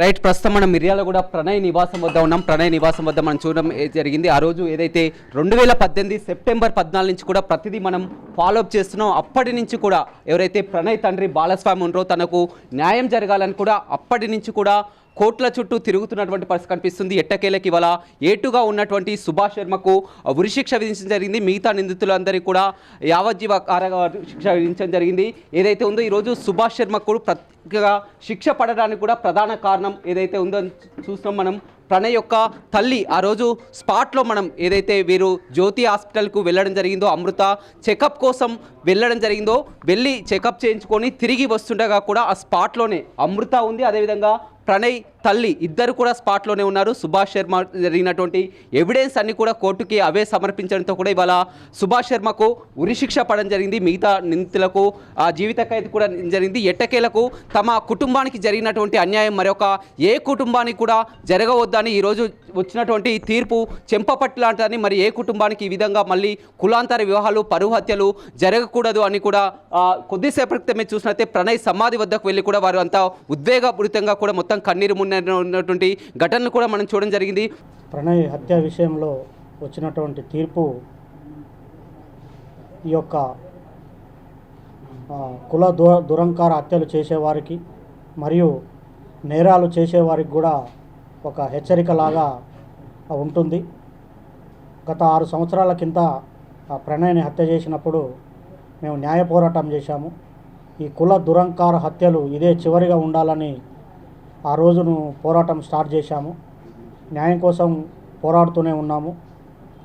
Right, ప్రస్తుతం మనం మిర్యాలగూడ ప్రణయ్ నివాసం వద్ద ఉన్నాం. ప్రణయ్ నివాసం వద్ద మనం చూడడం జరిగింది. ఆ రోజు ఏదైతే 2018 సెప్టెంబర్ 14 నుంచి కూడా ప్రతిదీ మనం ఫాలోఅప్ చేస్తున్నాం. అప్పటి నుంచి కూడా ఎవరైతే ప్రణయ్ తండ్రి బాలస్వామి ఉన్నారో తనకు న్యాయం జరగాలని కూడా అప్పటి నుంచి కూడా కోట్ల చుట్టూ తిరుగుతున్నటువంటి పరిస్థితి కనిపిస్తుంది. ఎట్టకేలకి ఇవాళ ఏటుగా ఉన్నటువంటి సుభాష్ శర్మకు ఉరిశిక్ష విధించడం జరిగింది. మిగతా నిందితులందరికీ కూడా యావజ్జీవ కారాగార శిక్ష విధించడం జరిగింది. ఏదైతే ఉందో ఈరోజు సుభాష్ శర్మకు ప్రత్యేకంగా శిక్ష పడడానికి కూడా ప్రధాన కారణం ఏదైతే ఉందో చూస్తున్నాం మనం. ప్రణయ్ యొక్క తల్లి ఆ రోజు స్పాట్లో మనం ఏదైతే వీరు జ్యోతి హాస్పిటల్కు వెళ్ళడం జరిగిందో, అమృత చెకప్ కోసం వెళ్ళడం జరిగిందో, వెళ్ళి చెకప్ చేయించుకొని తిరిగి వస్తుండగా కూడా ఆ స్పాట్లోనే అమృత ఉంది, అదేవిధంగా ప్రణయ్ తల్లి ఇద్దరు కూడా స్పాట్లోనే ఉన్నారు. సుభాష్ శర్మ జరిగినటువంటి ఎవిడెన్స్ అన్ని కూడా కోర్టుకి అవే సమర్పించడంతో కూడా ఇవాళ సుభాష్ శర్మకు ఉరిశిక్ష పడడం జరిగింది. మిగతా నిందితులకు జీవిత ఖైదు కూడా జరిగింది. ఎట్టకేలకు తమ కుటుంబానికి జరిగినటువంటి అన్యాయం మరొక ఏ కుటుంబానికి కూడా జరగవద్దని ఈరోజు వచ్చినటువంటి తీర్పు చెంపపట్టు లాంటిదని, మరి ఏ కుటుంబానికి ఈ విధంగా మళ్ళీ కులాంతర వివాహాలు, పరువు హత్యలు జరగకూడదు అని కూడా కొద్దిసేపటి క్రితమే చూసినట్లయితే ప్రణయ్ సమాధి వద్దకు వెళ్ళి కూడా వారు అంతా ఉద్వేగపూరితంగా కూడా మొత్తం కన్నీరు ఉన్నటువంటి ఘటనలు కూడా మనం చూడడం జరిగింది. ప్రణయ్ హత్య విషయంలో వచ్చినటువంటి తీర్పు ఈ యొక్క కుల దురంకార హత్యలు చేసేవారికి మరియు నేరాలు చేసేవారికి కూడా ఒక హెచ్చరికలాగా ఉంటుంది. గత 6 సంవత్సరాల కింద ప్రణయ్ని హత్య చేసినప్పుడు మేము న్యాయ పోరాటం చేశాము. ఈ కుల దురంకార హత్యలు ఇదే చివరిగా ఉండాలని ఆ రోజును పోరాటం స్టార్ట్ చేశాము. న్యాయం కోసం పోరాడుతూనే ఉన్నాము.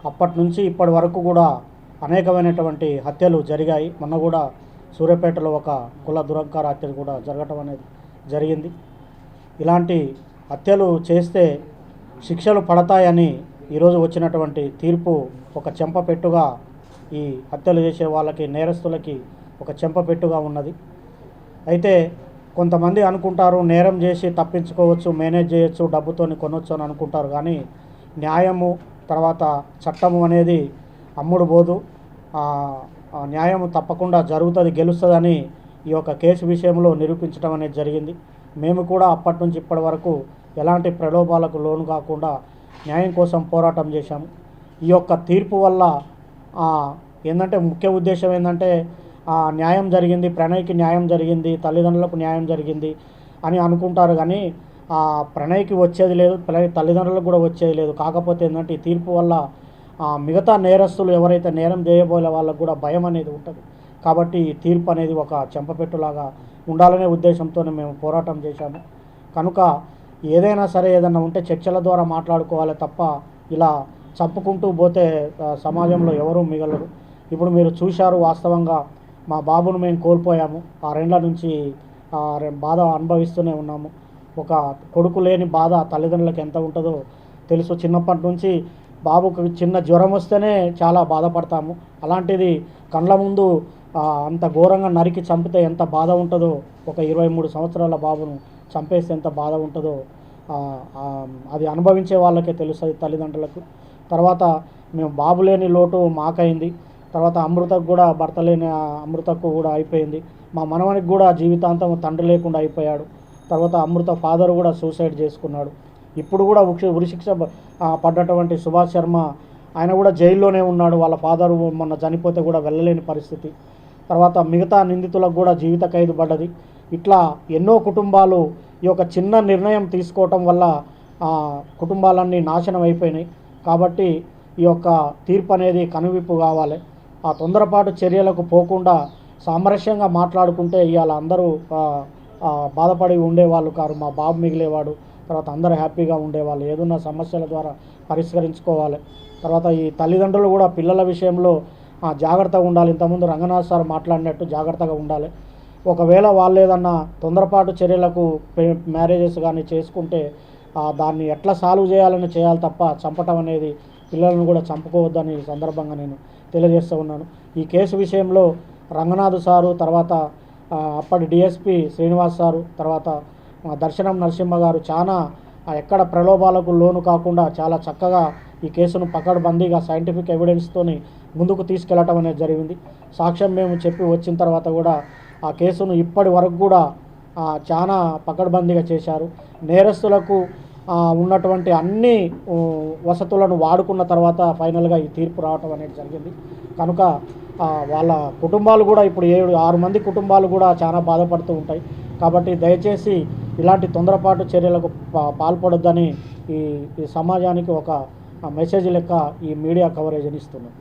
అప్పటి నుంచి ఇప్పటి వరకు కూడా అనేకమైనటువంటి హత్యలు జరిగాయి. మొన్న కూడా సూర్యాపేటలో ఒక కుల దురంకార హత్యలు కూడా జరగటం అనేది జరిగింది. ఇలాంటి హత్యలు చేస్తే శిక్షలు పడతాయని ఈరోజు వచ్చినటువంటి తీర్పు ఒక చెంపపెట్టుగా ఈ హత్యలు చేసే వాళ్ళకి, నేరస్తులకి ఒక చెంపపెట్టుగా ఉన్నది. అయితే కొంతమంది అనుకుంటారు నేరం చేసి తప్పించుకోవచ్చు, మేనేజ్ చేయొచ్చు, డబ్బుతోని కొనవచ్చు అని అనుకుంటారు. కానీ న్యాయము తర్వాత చట్టము అనేది అమ్ముడు పోదు. న్యాయం తప్పకుండా జరుగుతుంది, గెలుస్తుందని ఈ యొక్క కేసు విషయంలో నిరూపించడం అనేది జరిగింది. మేము కూడా అప్పటి నుంచి ఇప్పటి వరకు ఎలాంటి ప్రలోభాలకు లోను కాకుండా న్యాయం కోసం పోరాటం చేశాము. ఈ యొక్క తీర్పు వల్ల ఏంటంటే ముఖ్య ఉద్దేశం ఏంటంటే న్యాయం జరిగింది, ప్రణయ్కి న్యాయం జరిగింది, తల్లిదండ్రులకు న్యాయం జరిగింది అని అనుకుంటారు. కానీ ప్రణయ్కి వచ్చేది లేదు, తల్లిదండ్రులకు కూడా వచ్చేది లేదు. కాకపోతే ఏంటంటే ఈ తీర్పు వల్ల మిగతా నేరస్తులు ఎవరైతే నేరం చేయబోయే వాళ్ళకు కూడా భయం అనేది ఉంటుంది. కాబట్టి ఈ తీర్పు అనేది ఒక చెంపపెట్టులాగా ఉండాలనే ఉద్దేశంతోనే మేము పోరాటం చేశాము. కనుక ఏదైనా సరే ఏదైనా ఉంటే చర్చల ద్వారా మాట్లాడుకోవాలి తప్ప ఇలా చంపుకుంటూ పోతే సమాజంలో ఎవరూ మిగలరు. ఇప్పుడు మీరు చూశారు, వాస్తవంగా మా బాబును మేము కోల్పోయాము. 6 ఏళ్ల నుంచి బాధ అనుభవిస్తూనే ఉన్నాము. ఒక కొడుకు లేని బాధ తల్లిదండ్రులకు ఎంత ఉంటుందో తెలుసు. చిన్నప్పటి నుంచి బాబుకు చిన్న జ్వరం వస్తేనే చాలా బాధపడతాము. అలాంటిది కళ్ళ ముందు అంత ఘోరంగా నరికి చంపితే ఎంత బాధ ఉంటుందో, ఒక 23 సంవత్సరాల బాబును చంపేస్తే ఎంత బాధ ఉంటుందో అది అనుభవించే వాళ్ళకే తెలుస్తుంది, తల్లిదండ్రులకు. తర్వాత మేము బాబు లేని లోటు మాకైంది. తర్వాత అమృతకు కూడా భర్త లేని అమృతకు కూడా అయిపోయింది. మా మనవనికి కూడా జీవితాంతం తండ్రి లేకుండా అయిపోయాడు. తర్వాత అమృత ఫాదర్ కూడా సూసైడ్ చేసుకున్నాడు. ఇప్పుడు కూడా ఉరిశిక్ష పడ్డటువంటి సుభాష్ శర్మ ఆయన కూడా జైల్లోనే ఉన్నాడు. వాళ్ళ ఫాదరు మొన్న చనిపోతే కూడా వెళ్ళలేని పరిస్థితి. తర్వాత మిగతా నిందితులకు కూడా జీవిత ఖైదు పడ్డది. ఇట్లా ఎన్నో కుటుంబాలు ఈ యొక్క చిన్న నిర్ణయం తీసుకోవటం వల్ల కుటుంబాలన్నీ నాశనం అయిపోయినాయి. కాబట్టి ఈ యొక్క తీర్పు అనేది కనువిప్పు కావాలి. తొందరపాటు చర్యలకు పోకుండా సామరస్యంగా మాట్లాడుకుంటే ఇవాళ అందరూ బాధపడి ఉండేవాళ్ళు కారు. మా బాబు మిగిలేవాడు, తర్వాత అందరూ హ్యాపీగా ఉండేవాళ్ళు. ఏదన్నా సమస్యల ద్వారా పరిష్కరించుకోవాలి. తర్వాత ఈ తల్లిదండ్రులు కూడా పిల్లల విషయంలో జాగ్రత్తగా ఉండాలి. ఇంతకుముందు రంగనాథ్ సార్ మాట్లాడినట్టు జాగ్రత్తగా ఉండాలి. ఒకవేళ వాళ్ళు ఏదన్నా తొందరపాటు చర్యలకు మ్యారేజెస్ కానీ చేసుకుంటే దాన్ని ఎట్లా సాల్వ్ చేయాలని చేయాలి తప్ప చంపటం అనేది పిల్లలను కూడా చంపుకోవద్దని ఈ సందర్భంగా నేను తెలియజేస్తూ ఉన్నాను. ఈ కేసు విషయంలో రంగనాథ్ సారు, తర్వాత అప్పటి డిఎస్పి శ్రీనివాస్ సారు, తర్వాత దర్శనం నరసింహ గారు చాలా ఎక్కడ ప్రలోభాలకు లోను కాకుండా చాలా చక్కగా ఈ కేసును పకడ్బందీగా సైంటిఫిక్ ఎవిడెన్స్తోని ముందుకు తీసుకెళ్లటం అనేది జరిగింది. సాక్ష్యం మేము చెప్పి వచ్చిన తర్వాత కూడా ఆ కేసును ఇప్పటి వరకు కూడా చాలా పకడ్బందీగా చేశారు. నేరస్తులకు ఉన్నటువంటి అన్ని వసతులను వాడుకున్న తర్వాత ఫైనల్గా ఈ తీర్పు రావటం అనేది జరిగింది. కనుక వాళ్ళ కుటుంబాలు కూడా ఇప్పుడు 6 మంది కుటుంబాలు కూడా చాలా బాధపడుతూ ఉంటాయి. కాబట్టి దయచేసి ఇలాంటి తొందరపాటు చర్యలకు పాల్పడొద్దని ఈ సమాజానికి ఒక మెసేజ్ లెక్క ఈ మీడియా కవరేజ్ని ఇస్తున్నాం.